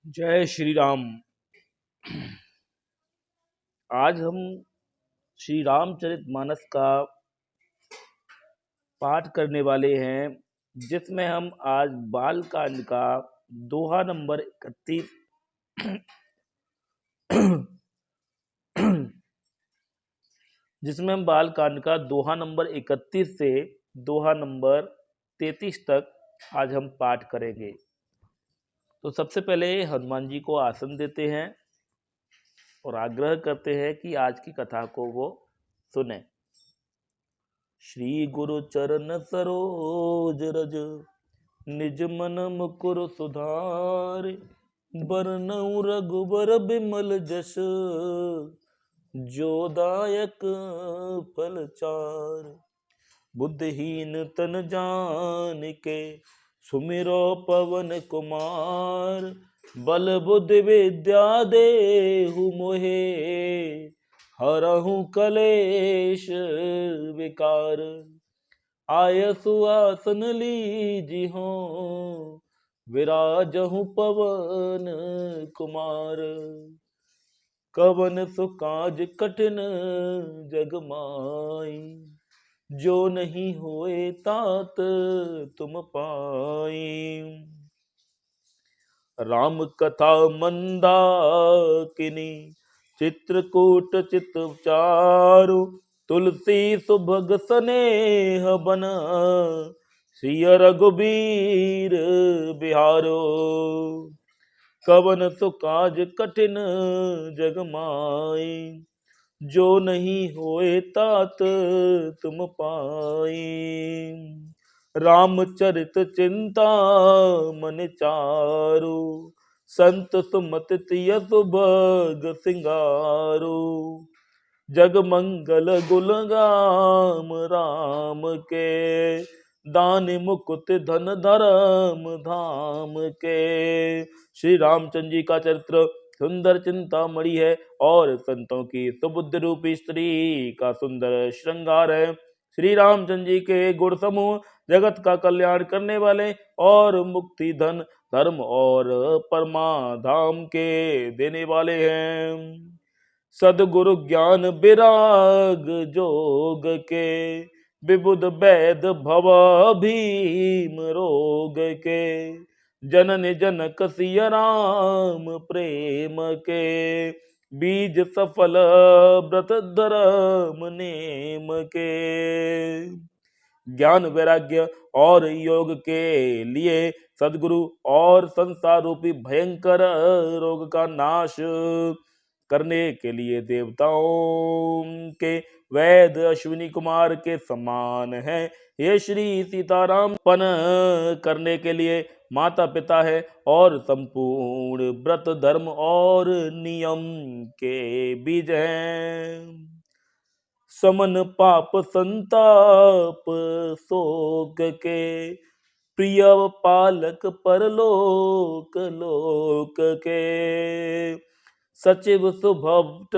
जय श्री राम। आज हम श्री रामचरितमानस का पाठ करने वाले हैं, जिसमें हम आज बालकांड का दोहा नंबर 31 जिसमें हम बालकांड का दोहा नंबर 31 से दोहा नंबर 33 तक आज हम पाठ करेंगे। तो सबसे पहले हनुमान जी को आसन देते हैं और आग्रह करते हैं कि आज की कथा को वो सुने। श्री गुरु चरण सरोज रज निज मन मुकुर सुधार, बरनउँ रघुबर बिमल जस जो दायक फल चार। बुद्धिहीन तन जानिके सुमिरो पवन कुमार, बल बुद्धि विद्या देहु मोहे हरहु कलेश विकार। आयसु आसन लीजिहो विराजहु पवन कुमार। कवन सुकाज कठिन जग माई, जो नहीं होए तात तुम पाई। राम कथा मंदाकिनी चित्रकूट चितचारु, तुलसी सुभग स्नेह बन सिय रघुबीर बिहारो। कवन सुकाज कठिन जग माई, जो नहीं होए तात तुम पाई। रामचरित चिंता मन चारु, संत सुमत तिय सुभग सिंगारो। जग मंगल गुल गाम राम के, दान मुकुट धन धर्म धाम के। श्री रामचंद्र जी का चरित्र सुंदर चिंतामणि है और संतों की सुबुद्धि रूपी स्त्री का सुंदर श्रृंगार है। श्री रामचंद्र जी के गुण समूह जगत का कल्याण करने वाले और मुक्ति धन धर्म और परमाधाम के देने वाले हैं। सदगुरु ज्ञान विराग जोग के, विबुध वैद भव भीम रोग के। जनन जनक सिय राम प्रेम के, बीज सफल व्रत धर्म नेम के। ज्ञान वैराग्य और योग के लिए सदगुरु और संसार रूपी भयंकर रोग का नाश करने के लिए देवताओं के वैद अश्विनी कुमार के समान है। ये श्री सीताराम पन करने के लिए माता पिता है और संपूर्ण व्रत धर्म और नियम के बीज हैं। समन पाप संताप शोक के, प्रिय पालक परलोक लोक के। सचिव सुभट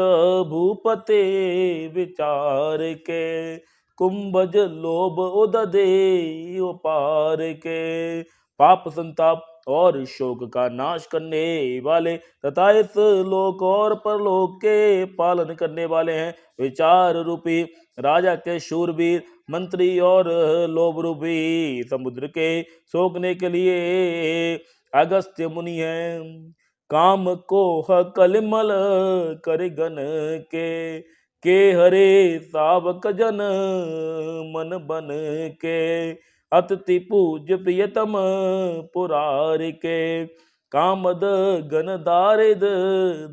भूपते विचार के, कुंभज लोभ उदधे उपार के। पाप संताप और शोक का नाश करने वाले तथा इस लोक और परलोक के पालन करने वाले हैं। विचार रूपी राजा के शूरवीर मंत्री और लोभ रूपी समुद्र के सोखने के लिए अगस्त्य मुनि हैं। काम कोह कलिमल कर गन के हरे सावक जन मन बन के। अतिथि पूज्य प्रियतम पुरार के, कामद गन दारिद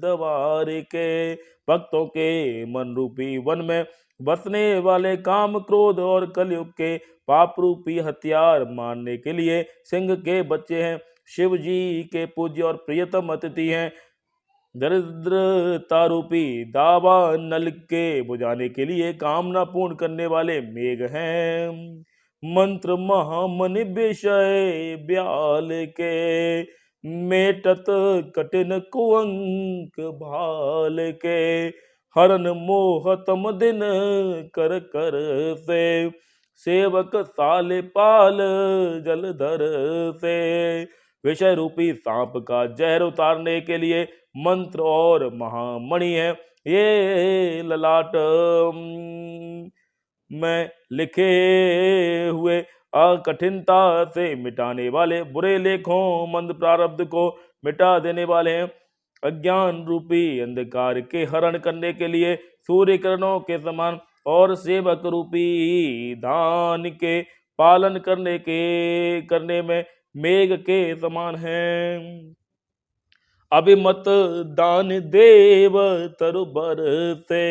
दवार के। भक्तों के मन रूपी वन में बसने वाले काम क्रोध और कलयुग के पाप रूपी हथियार मारने के लिए सिंह के बच्चे हैं। शिव जी के पूज्य और प्रियतम अतिथि हैं। दरिद्रता रूपी दावा नल के बुझाने के लिए कामना पूर्ण करने वाले मेघ हैं। मंत्र महामनि विषय ब्याल के, मेटत कठिन कुअंक भाल के। हरन मोहतम दिन कर कर से, सेवक साले पाल जलधर से। विषय रूपी सांप का जहर उतारने के लिए मंत्र और महामणि है। ये ललाट में लिखे हुए कठिनता से मिटाने वाले बुरे लेखों मंद प्रारब्ध को मिटा देने वाले हैं। अज्ञान रूपी अंधकार के हरण करने के लिए सूर्य किरणों के समान और सेवक रूपी धान के पालन करने में मेघ के समान है। अभिमत दान देव तरुबर से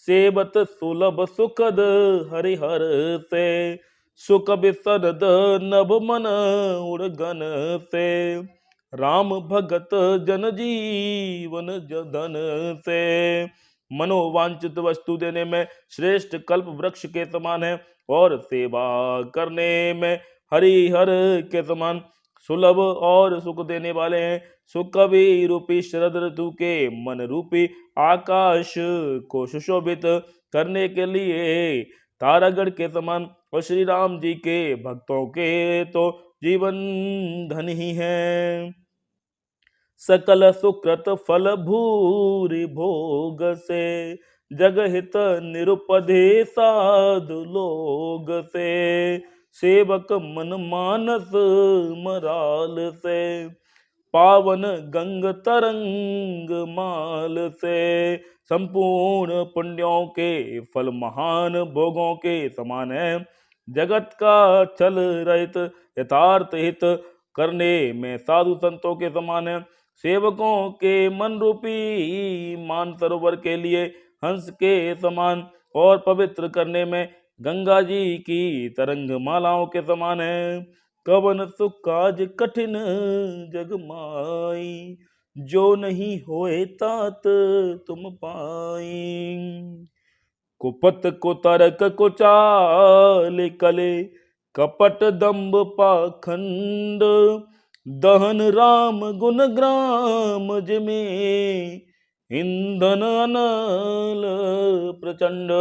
सेवत सुलभ सुखद हरिहर से सुख बिसरद नभ मन उड़गन से राम भगत जन जीवन धन से मनोवांछित वस्तु देने में श्रेष्ठ कल्प वृक्ष के समान है और सेवा करने में हरिहर के समान सुलभ और सुख देने वाले हैं। सुकवि रूपी शरद ऋतु के मन रूपी आकाश को सुशोभित करने के लिए तारागढ़ के समान और श्री राम जी के भक्तों के तो जीवन धन ही है। सकल सुकृत फल भूरि भोग से जगहित निरुपधे साधु लोग से सेवक मन मानस मराल से पावन गंग तरंग माल से संपूर्ण पुण्यों के फल महान भोगों के समान है। जगत का चल रहित यथार्थ हित करने में साधु संतों के समान है। सेवकों के मन रूपी मान सरोवर के लिए हंस के समान और पवित्र करने में गंगा जी की तरंग मालाओं के समान है। कवन सुख काज कठिन जग माई जो नहीं होए तात तुम पाई। कुपत कुतर्क कुचाल कले कपट दंभ पाखंड दहन राम गुण ग्राम जिमे ईंधन अनल प्रचंड।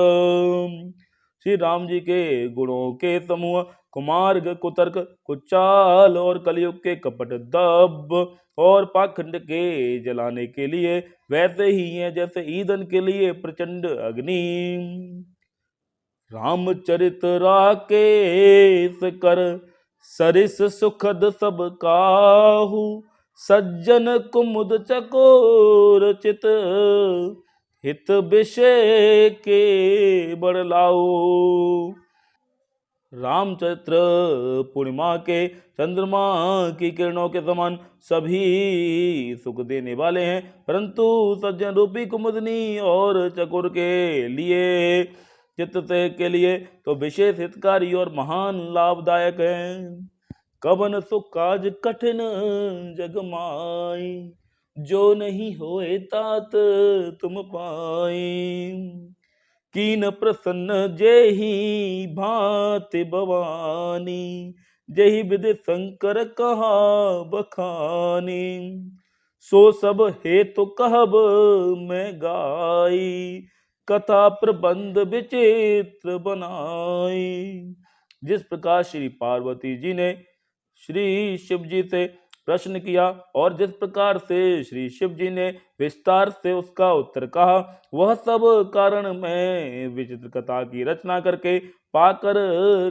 श्री राम जी के गुणों के समूह कुमार्ग कुतर्क कुचाल और कलयुग के कपट दब और पाखंड के जलाने के लिए वैसे ही है जैसे ईंधन के लिए प्रचंड अग्नि। रामचरित राकेश कर सरिस सुखद सब काहू सज्जन कुमुद चकोर चित हित विषय के बड़लाओ। रामचरित्र पूर्णिमा के चंद्रमा की किरणों के समान सभी सुख देने वाले हैं, परंतु सज्जन रूपी कुमुदनी और चकोर के लिए चित्त के लिए तो विशेष हितकारी और महान लाभदायक है। कवन सुख काज कठिन जग माई जो नहीं होए तात तुम पाई। कीन प्रसन्न जेहि भांति भवानी जेहि विधि शंकर कहा बखानी। सो सब हेतु कहब मैं गाई कथा प्रबंध विचित्र बनाई। जिस प्रकार श्री पार्वती जी ने श्री शिव जी से प्रश्न किया और जिस प्रकार से श्री शिव जी ने विस्तार से उसका उत्तर कहा, वह सब कारण मैं विचित्र कथा की रचना करके पाकर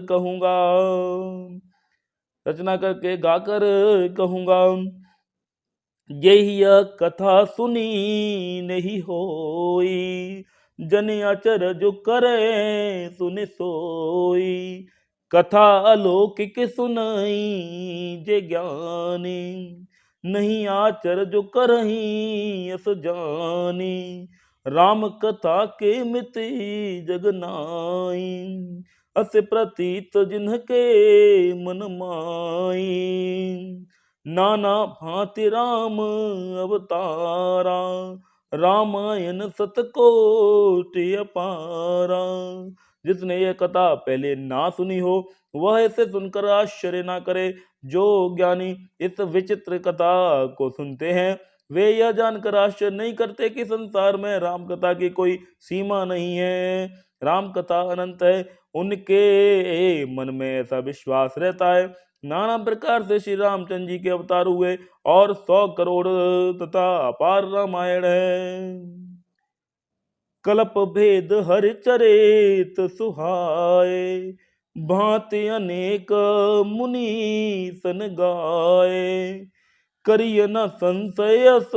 कहूंगा, रचना करके गाकर कहूंगा। यही कथा सुनी नहीं होई जन अचर जो करे सुन सोई। कथा अलौकिक सुनाई जे ज्ञानी नहीं आचर जो करही अस जानी। राम कथा के मिति जग नाई अस प्रतीत जिनके मन माई। नाना भांति राम अवतारा रामायण सतकोटि अपारा। जिसने यह कथा पहले ना सुनी हो वह इसे सुनकर आश्चर्य ना करे। जो ज्ञानी इस विचित्र कथा को सुनते हैं वे यह जानकर आश्चर्य नहीं करते कि संसार में राम कथा की कोई सीमा नहीं है। राम कथा अनंत है। उनके मन में ऐसा विश्वास रहता है। नाना प्रकार से श्री रामचंद्र जी के अवतार हुए और 100 करोड़ तथा अपार रामायण है। कलप भेद हर चरित सुहाए, भांति अनेक मुनि सन गाए। करिय न संशय अस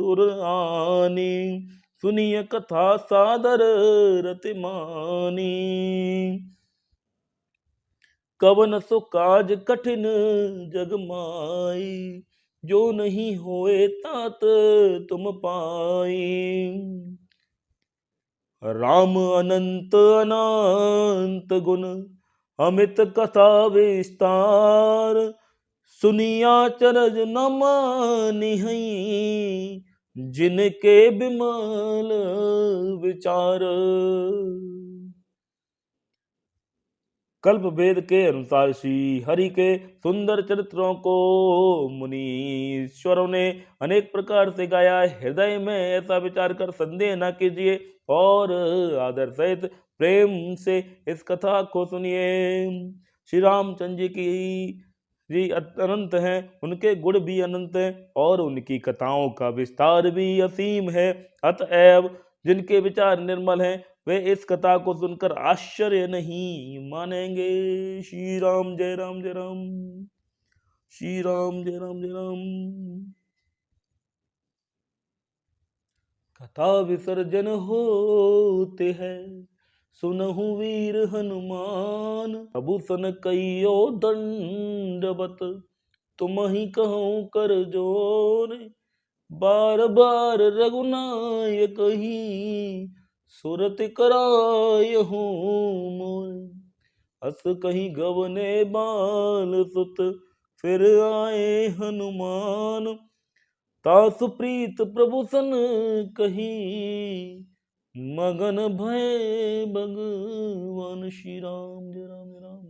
उर आनी, सुनिय कथा सादर रति मानी। कवन सो काज कठिन जग माई, जो नहीं होए तात तुम पाई। राम अनंत अनंत गुण, अमित कथा विस्तार। सुनिया चरज न मानिहई, जिनके बिमल विचार। कल्प वेद के अनुसार श्री हरि के सुंदर चरित्रों को मुनीश्वरों ने अनेक प्रकार से गाया है। हृदय में ऐसा विचार कर संदेह न कीजिए और आदर सहित प्रेम से इस कथा को सुनिए। श्री रामचंद्र जी की जी अनंत हैं, उनके गुण भी अनंत हैं और उनकी कथाओं का विस्तार भी असीम है। अतएव जिनके विचार निर्मल हैं वे इस कथा को सुनकर आश्चर्य नहीं मानेंगे। श्री राम जय राम जय राम, श्री राम जय राम जय राम। कथा विसर्जन होते हैं, सुनहु वीर हनुमान। प्रभु सन कइयो दंडवत, तुम ही कहूँ कर जोर। बार बार रघुनायक ही, सुरत करायहूँ मोर। अस कहीं गवने बाल सुत, फिर आए हनुमान। तासु प्रीत प्रभु सन कही, मगन भय भगवान। श्री राम जय राम जय राम।